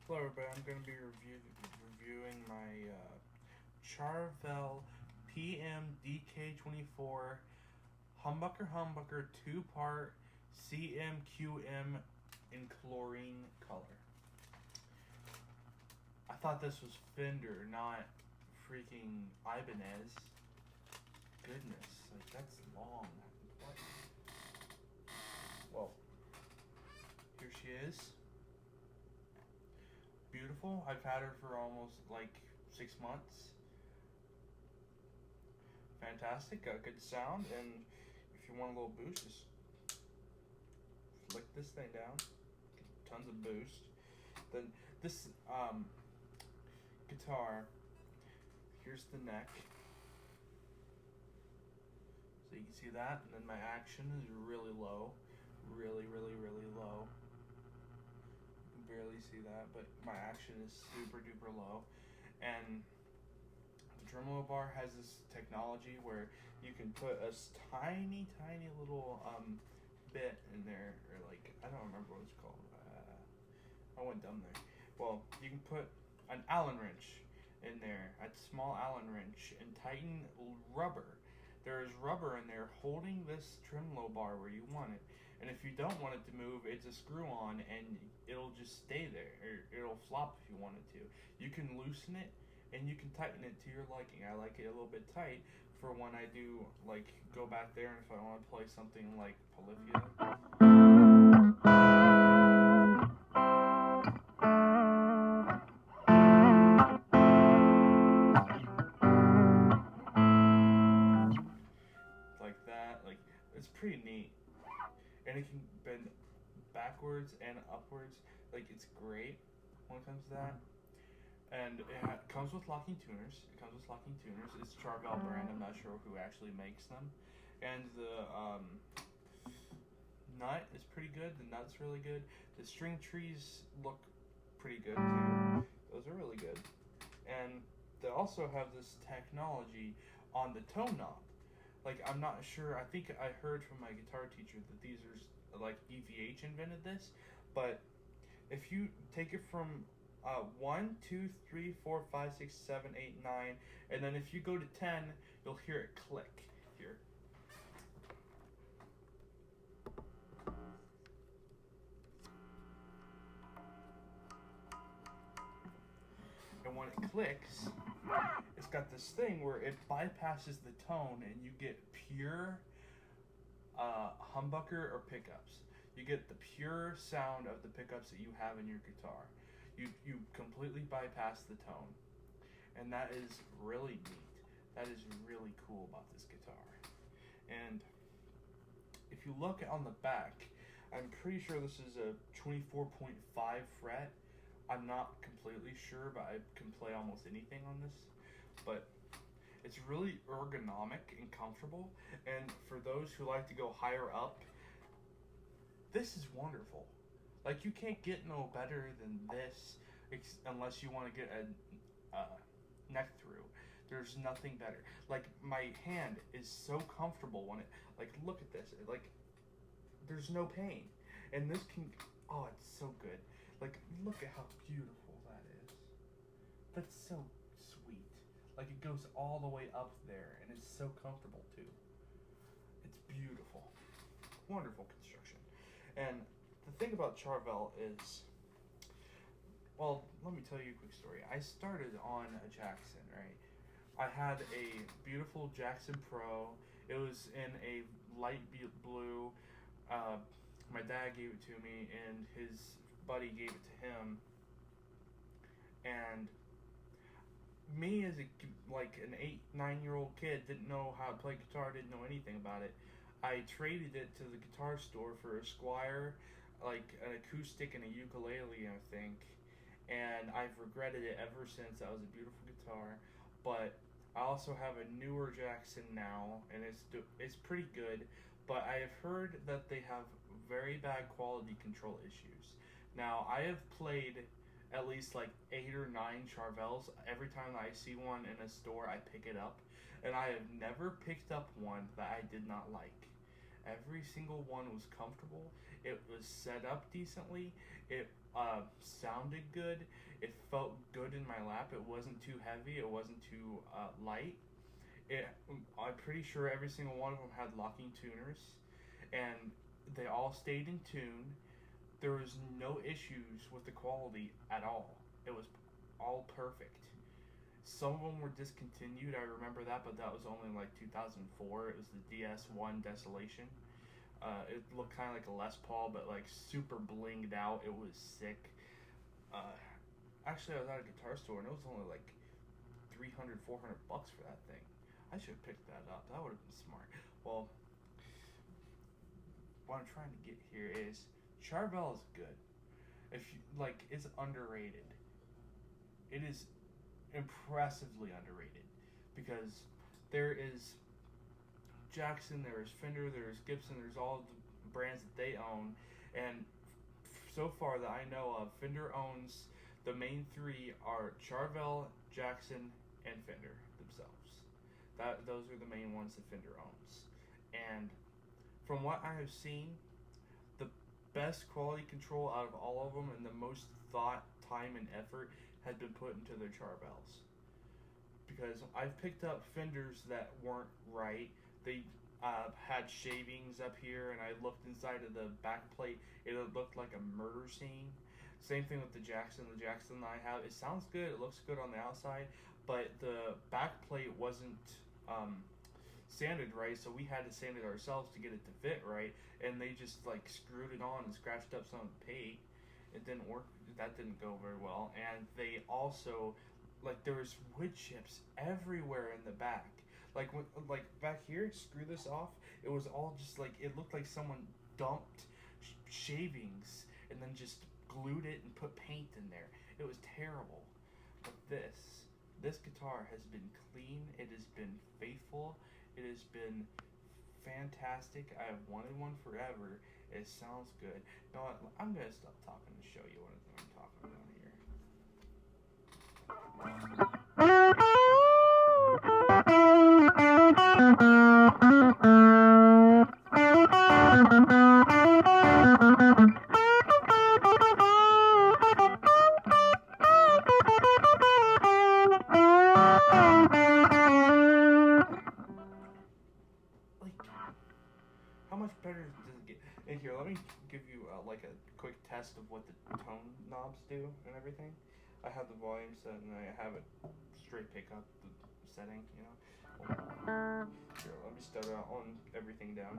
Hello everybody, I'm going to be reviewing my Charvel PM DK24 Humbucker 2-part CMQM in chlorine color. I thought this was Fender, not freaking Ibanez. Goodness, like that's long. What? Well, here she is. Beautiful. I've had her for almost like 6 months. Fantastic. Got good sound, and if you want a little boost, just flick this thing down. Tons of boost. Then this guitar. Here's the neck. So you can see that, and then my action is really low, really low. Barely see that, but my action is super duper low. And the tremolo bar has this technology where you can put a tiny little bit in there, or like, I don't remember what it's called. I went dumb there. Well, you can put an Allen wrench in there, a small Allen wrench, and tighten rubber. There is rubber in there holding this tremolo bar where you want it. And if you don't want it to move, it's a screw on and it'll just stay there, or it'll flop if you want it to. You can loosen it and you can tighten it to your liking. I like it a little bit tight for when I do like go back there and if I want to play something like Polyphia. Like that, like it's pretty neat. And it can bend backwards and upwards. Like it's great when it comes to that. And it comes with locking tuners. It's Charvel brand. I'm not sure who actually makes them. And the nut is pretty good. The nut's really good. The string trees look pretty good too. Those are really good. And they also have this technology on the tone knob. Like, I'm not sure. I think I heard from my guitar teacher that these are like EVH invented this, but if you take it from 1, 2, 3, 4, 5, 6, 7, 8, 9, and then if you go to 10, you'll hear it click here. And when it clicks, it's got this thing where it bypasses the tone and you get pure humbucker or pickups. You get the pure sound of the pickups that you have in your guitar. You completely bypass the tone. And that is really neat. That is really cool about this guitar. And if you look on the back, I'm pretty sure this is a 24.5 fret. I'm not completely sure, but I can play almost anything on this. But it's really ergonomic and comfortable. And for those who like to go higher up, this is wonderful. Like, you can't get no better than this unless you want to get a neck through. There's nothing better. Like, my hand is so comfortable when it, like, look at this. Like, there's no pain. And this can, oh, it's so good. Like, look at how beautiful that is. That's so sweet. Like, it goes all the way up there, and it's so comfortable, too. It's beautiful. Wonderful construction. And the thing about Charvel is, well, let me tell you a quick story. I started on a Jackson, right? I had a beautiful Jackson Pro. It was in a light blue. My dad gave it to me, and his buddy gave it to him. And me as like an 8-9-year-old kid didn't know how to play guitar, didn't know anything about it. I traded it to the guitar store for a Squire, like an acoustic and a ukulele, I think. And I've regretted it ever since. That was a beautiful guitar. But I also have a newer Jackson now, and it's pretty good. But I have heard that they have very bad quality control issues. Now, I have played at least like 8 or 9 Charvels. Every time I see one in a store, I pick it up. And I have never picked up one that I did not like. Every single one was comfortable. It was set up decently. It sounded good. It felt good in my lap. It wasn't too heavy. It wasn't too light. I'm pretty sure every single one of them had locking tuners, and they all stayed in tune. There was no issues with the quality at all. It was all perfect. Some of them were discontinued. I remember that, but that was only like 2004. It was the DS1 Desolation. It looked kind of like a Les Paul, but like super blinged out. It was sick. Actually, I was at a guitar store and it was only like $300, $400 for that thing. I should have picked that up. That would have been smart. Well, what I'm trying to get here is charvel is good. If you like, it's underrated. It is impressively underrated because there is Jackson, there is Fender, there is Gibson, there's all the brands that they own, and so far that I know of, Fender owns the main three are Charvel, Jackson, and Fender themselves. Those are the main ones that Fender owns, and from what I have seen, the best quality control out of all of them and the most thought, time, and effort has been put into their charvels. Because I've picked up Fenders that weren't right. They had shavings up here, and I looked inside of the back plate. It looked like a murder scene. Same thing with the Jackson. The Jackson that I have, it sounds good. It looks good on the outside, but the back plate wasn't sanded right, so we had to sand it ourselves to get it to fit right. And they just like screwed it on and scratched up some of the paint. It didn't work. That didn't go very well. And they also, like, there was wood chips everywhere in the back. Like back here, screw this off. It was all just like, it looked like someone dumped shavings and then just glued it and put paint in there. It was terrible. But this guitar has been clean. It has been faithful. It has been fantastic. I have wanted one forever. It sounds good. You know what? I'm gonna stop talking to show you what I'm talking about here. Like, how much better does it get? And here, let me give you like a quick test of what the tone knobs do and everything. I have the volume set and I have it straight pick up the setting, you know. Here, let me start out on everything down.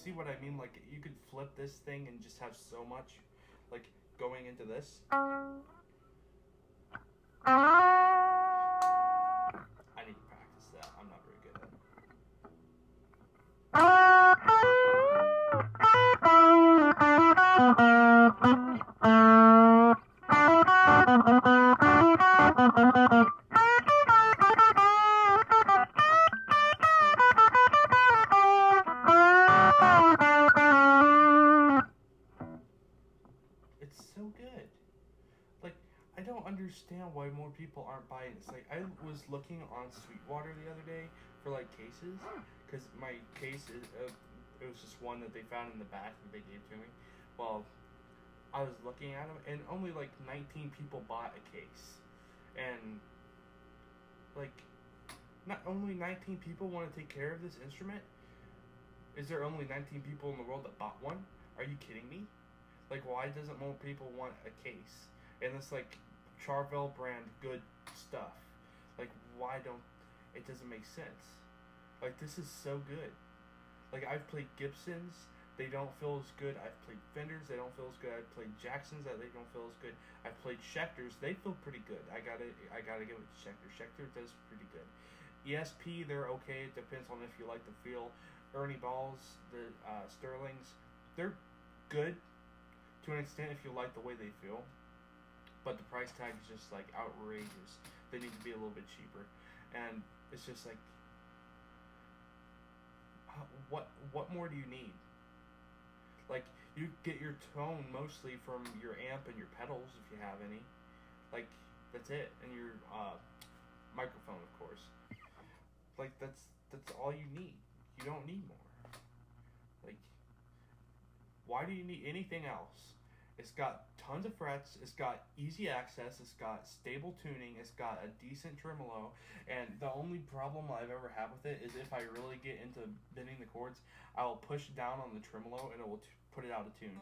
See what I mean? Like, you could flip this thing and just have so much, like, going into this. I need to practice that. I'm not very good at it. It's so good. Like, I don't understand why more people aren't buying this. Like, I was looking on Sweetwater the other day for, like, cases, because my case is, it was just one that they found in the back that they gave to me. Well, I was looking at them, and only, like, 19 people bought a case. And, like, not only 19 people want to take care of this instrument. Is there only 19 people in the world that bought one? Are you kidding me? Like, why doesn't more people want a case? And it's like Charvel brand good stuff. Like, why don't, it doesn't make sense. Like, this is so good. Like, I've played Gibsons, they don't feel as good. I've played Fenders, they don't feel as good. I've played Jacksons, that they don't feel as good. I've played Schecters, they feel pretty good. I gotta give it to Schecter. Schecter does pretty good. ESP, they're okay. It depends on if you like the feel. Ernie Balls, the Sterlings, they're good to to an extent if you like the way they feel, but the price tag is just like outrageous. They need to be a little bit cheaper, and it's just like, what more do you need? Like, you get your tone mostly from your amp and your pedals if you have any. Like, that's it, and your microphone, of course. Like, that's all you need. You don't need more. Like, why do you need anything else? It's got tons of frets, it's got easy access, it's got stable tuning, it's got a decent tremolo, and the only problem I've ever had with it is if I really get into bending the chords, I'll push down on the tremolo and it will put it out of tune.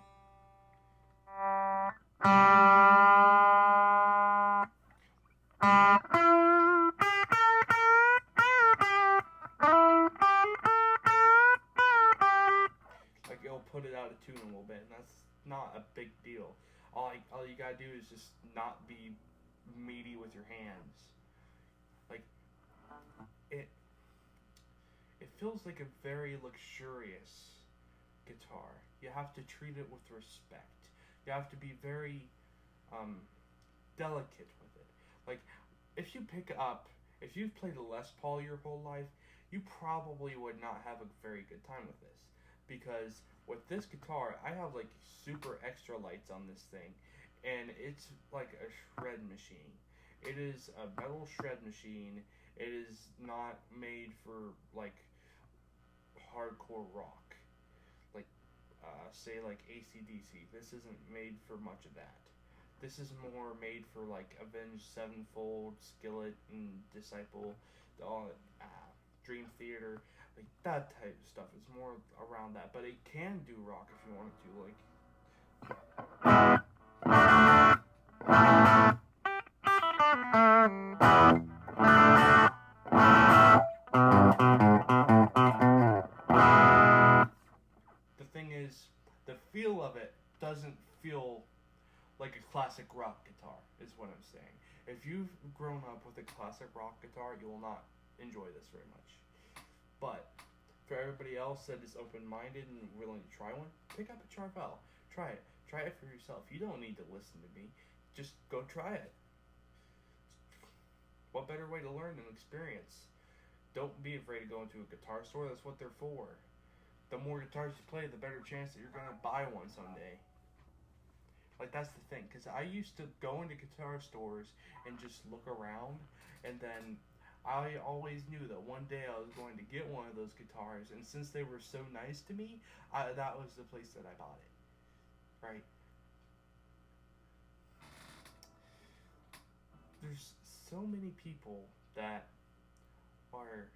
Like, it'll put it out of tune a little bit, and that's not a big deal. All you gotta do is just not be meaty with your hands. Like, it feels like a very luxurious guitar. You have to treat it with respect. You have to be very delicate with it. Like, if you've played a Les Paul your whole life, you probably would not have a very good time with this. Because with this guitar, I have like super extra lights on this thing, and it's like a shred machine. It is a metal shred machine. It is not made for like hardcore rock, like say like AC/DC. This isn't made for much of that. This is more made for like Avenged Sevenfold, Skillet, and Disciple, Dream Theater. Like, that type of stuff is more around that, but it can do rock if you want it to. Like, the thing is, the feel of it doesn't feel like a classic rock guitar, is what I'm saying. If you've grown up with a classic rock guitar, you will not enjoy this very much. But for everybody else that is open-minded and willing to try one, pick up a Charvel. Try it. Try it for yourself. You don't need to listen to me. Just go try it. What better way to learn than experience? Don't be afraid to go into a guitar store. That's what they're for. The more guitars you play, the better chance that you're going to buy one someday. Like, that's the thing. Because I used to go into guitar stores and just look around, and then I always knew that one day I was going to get one of those guitars, and since they were so nice to me, that was the place that I bought it. Right? There's so many people that are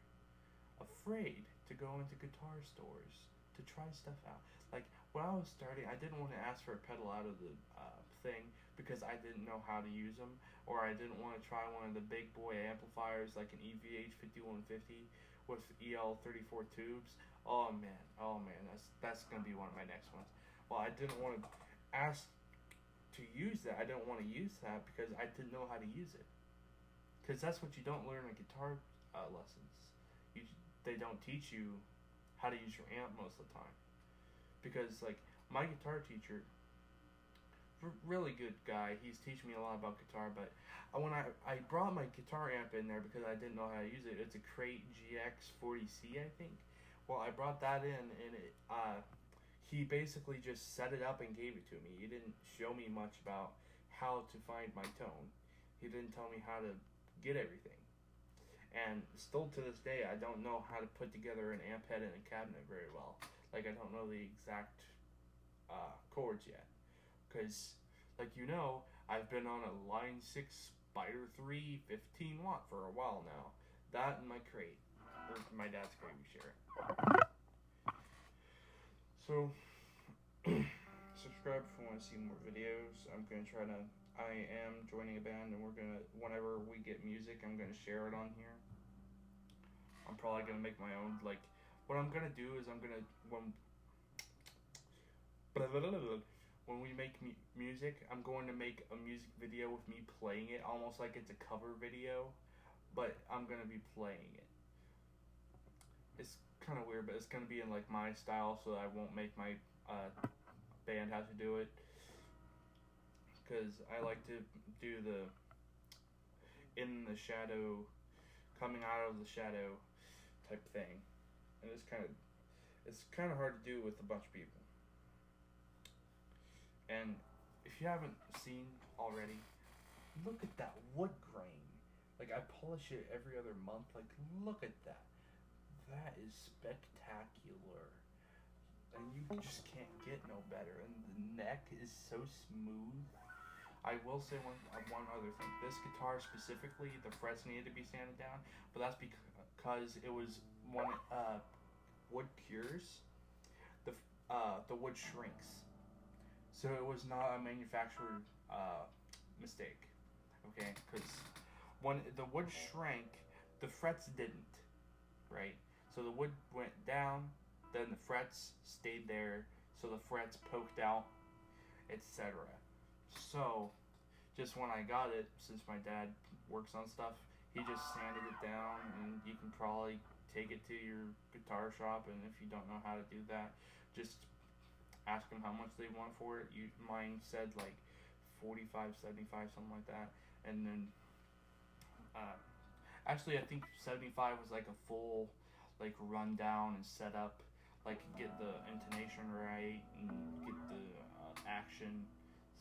afraid to go into guitar stores to try stuff out. Like, when I was starting, I didn't want to ask for a pedal out of the thing because I didn't know how to use them, or I didn't want to try one of the big boy amplifiers like an EVH 5150 with EL34 tubes. Oh man, that's gonna be one of my next ones. Well, I didn't want to ask to use that. I didn't want to use that because I didn't know how to use it. Because that's what you don't learn in guitar lessons. They don't teach you how to use your amp most of the time. Because, like, my guitar teacher, really good guy, he's teaching me a lot about guitar, but when I brought my guitar amp in there because I didn't know how to use it. It's a Crate GX40C, I think. Well, I brought that in, and he basically just set it up and gave it to me. He didn't show me much about how to find my tone. He didn't tell me how to get everything. And still to this day, I don't know how to put together an amp head and a cabinet very well. Like, I don't know the exact chords yet. Because, like, you know, I've been on a Line 6 Spider 3 15 watt for a while now. That and my crate. Or my dad's crate, we share it. So, subscribe if you want to see more videos. I am joining a band, and whenever we get music, I'm going to share it on here. I'm probably going to make my own, like, what I'm going to do is when we make music, I'm going to make a music video with me playing it, almost like it's a cover video, but I'm going to be playing it. It's kind of weird, but it's going to be in, like, my style, so I won't make my band have to do it. because I like to do the in the shadow, coming out of the shadow type thing, and it's kind of hard to do with a bunch of people. And if you haven't seen already, look at that wood grain. Like, I polish it every other month. Like, look at that. That is spectacular. And you just can't get no better. And the neck is so smooth. I will say one other thing. This guitar specifically, the frets needed to be sanded down, but that's because it was one wood cures, the wood shrinks. So it was not a manufacturer mistake, okay? Because when the wood shrank, the frets didn't, right? So the wood went down, then the frets stayed there, so the frets poked out, etc. So, just when I got it, since my dad works on stuff, he just sanded it down, and you can probably take it to your guitar shop, and if you don't know how to do that, just ask them how much they want for it. Mine said like 45, 75, something like that, and then actually I think 75 was like a full like rundown and setup, like get the intonation right and get the action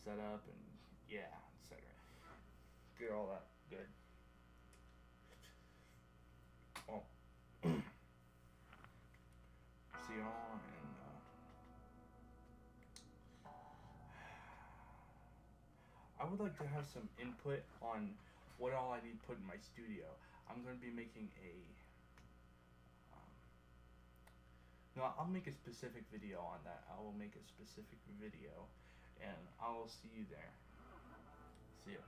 set up and yeah, etc. Get all that good. Well, see y'all, and I would like to have some input on what all I need to put in my studio. I'm going to be making no, I'll make a specific video on that. I will make a specific video, and I will see you there. See ya.